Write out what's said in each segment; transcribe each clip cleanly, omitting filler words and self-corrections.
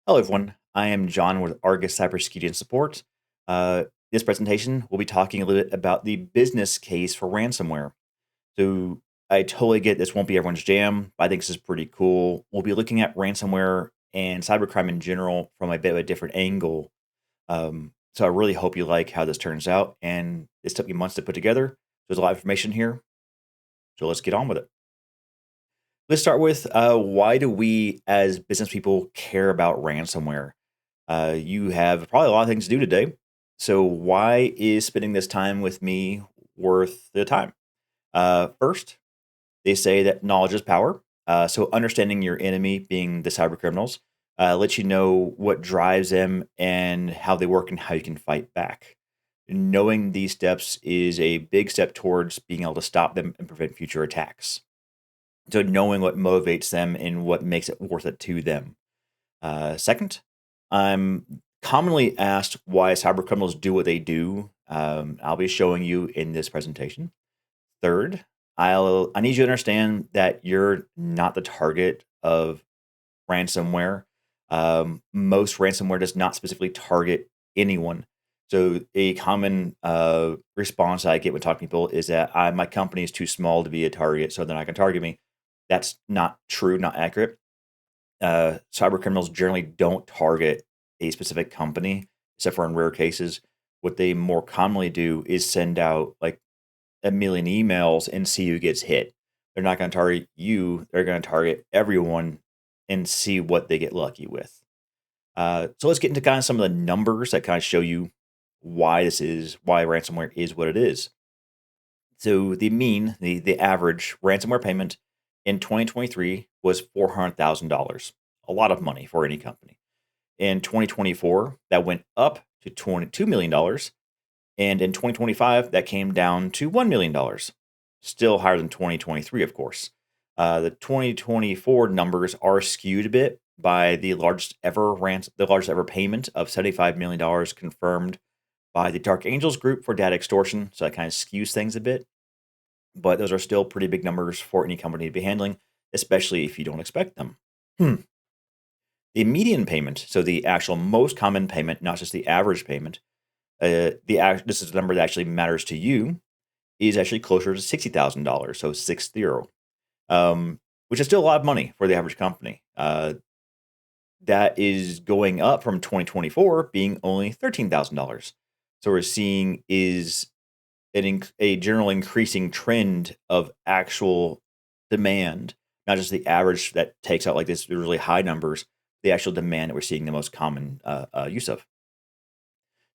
Hello, everyone. I am John with Argus Cybersecurity and Support. This presentation, we'll be talking a little bit about the business case for ransomware. So I totally get this won't be everyone's jam, but I think this is pretty cool. We'll be looking at ransomware and cybercrime in general from a bit of a different angle. So I really hope you like how this turns out. And this took me months to put together. There's a lot of information here. So let's get on with it. Let's start with why do we as business people care about ransomware? You have probably a lot of things to do today. So why is spending this time with me worth the time? First, they say that knowledge is power. So understanding your enemy, being the cyber criminals, lets you know what drives them and how they work and how you can fight back. Knowing these steps is a big step towards being able to stop them and prevent future attacks. So knowing what motivates them and what makes it worth it to them. Second, I'm commonly asked why cybercriminals do what they do. I'll be showing you in this presentation. Third, I need you to understand that you're not the target of ransomware. Most ransomware does not specifically target anyone. So a common response I get when talking to people is that my company is too small to be a target, so they're not going to target me. That's not true, not accurate. Cyber criminals generally don't target a specific company, except for in rare cases. What they more commonly do is send out like a million emails and see who gets hit. They're not going to target you. They're going to target everyone and see what they get lucky with. So let's get into kind of some of the numbers that kind of show you why why ransomware is what it is. So the average ransomware payment in 2023 was $400,000, a lot of money for any company. In 2024, that went up to $22 million. And in 2025, that came down to $1 million. Still higher than 2023, of course. The 2024 numbers are skewed a bit by the largest ever payment of $75 million confirmed by the Dark Angels group for data extortion. So that kind of skews things a bit. But those are still pretty big numbers for any company to be handling, especially if you don't expect them. The median payment, so the actual most common payment, not just the average payment, this is the number that actually matters to you, is actually closer to $60,000, so 60, which is still a lot of money for the average company. That is going up from 2024 being only $13,000. So we're seeing is a general increasing trend of actual demand, not just the average that takes out like this really high numbers, the actual demand that we're seeing the most common use of.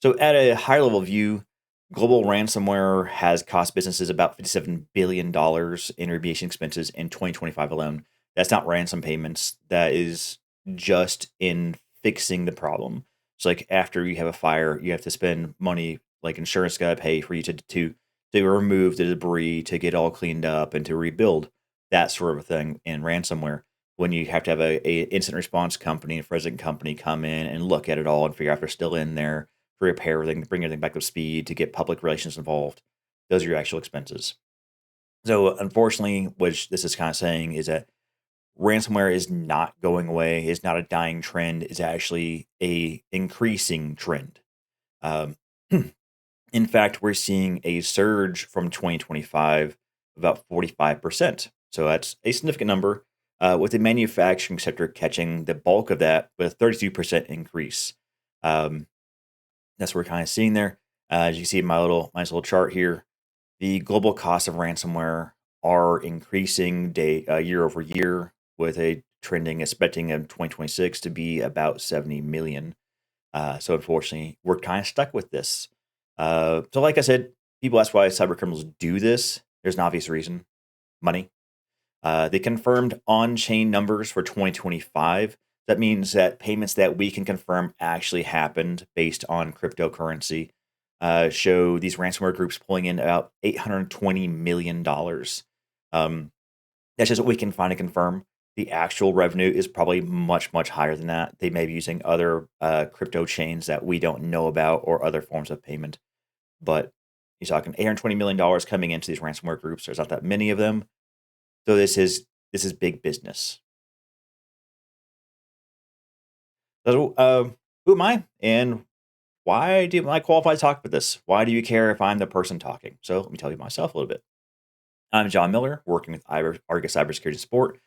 So at a higher level view, global ransomware has cost businesses about $57 billion in remediation expenses in 2025 alone. That's not ransom payments. That is just in fixing the problem. So like after you have a fire, you have to spend money, like insurance got to pay for you to remove the debris, to get all cleaned up and to rebuild, that sort of thing in ransomware. When you have to have a incident response company, a forensic company come in and look at it all and figure out if they're still in there, to repair everything, to bring everything back up to speed, to get public relations involved. Those are your actual expenses. So unfortunately, what this is kind of saying is that ransomware is not going away, is not a dying trend, is actually a increasing trend. Um, in fact, we're seeing a surge from 2025 about 45%. So that's a significant number, with the manufacturing sector catching the bulk of that with a 32% increase. That's what we're kind of seeing there. As you can see in my nice little chart here, the global costs of ransomware are increasing year over year, with a trending expecting in 2026 to be about 70 million. So unfortunately, we're kind of stuck with this. So like I said, people ask why cyber criminals do this. There's an obvious reason: money. They confirmed on-chain numbers for 2025. That means that payments that we can confirm actually happened based on cryptocurrency show these ransomware groups pulling in about $820 million. That's just what we can find and confirm. The actual revenue is probably much, much higher than that. They may be using other crypto chains that we don't know about or other forms of payment. But you're talking $820 million coming into these ransomware groups. There's not that many of them. So this is big business. So, who am I, and why do I qualify to talk about this? Why do you care if I'm the person talking? So, let me tell you myself a little bit. I'm John Miller, working with Argus Cybersecurity Support.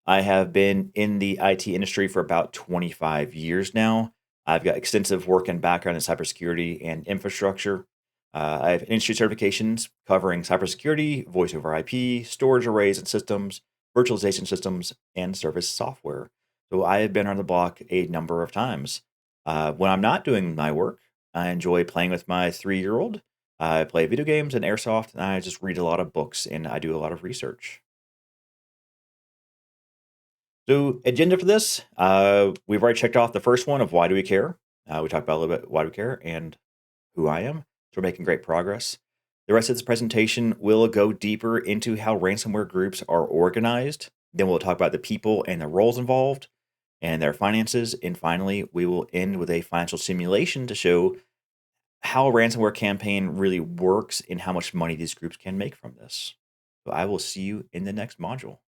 I have been in the IT industry for about 25 years now. I've got extensive work and background in cybersecurity and infrastructure. I have industry certifications covering cybersecurity, voice over IP, storage arrays and systems, virtualization systems, and service software. So I have been on the block a number of times. When I'm not doing my work, I enjoy playing with my 3-year old. I play video games and airsoft, and I just read a lot of books and I do a lot of research. So, agenda for this, we've already checked off the first one of why do we care. We talked about a little bit why do we care and who I am. So, we're making great progress. The rest of this presentation will go deeper into how ransomware groups are organized. Then we'll talk about the people and the roles involved and their finances. And finally, we will end with a financial simulation to show how a ransomware campaign really works and how much money these groups can make from this. So, I will see you in the next module.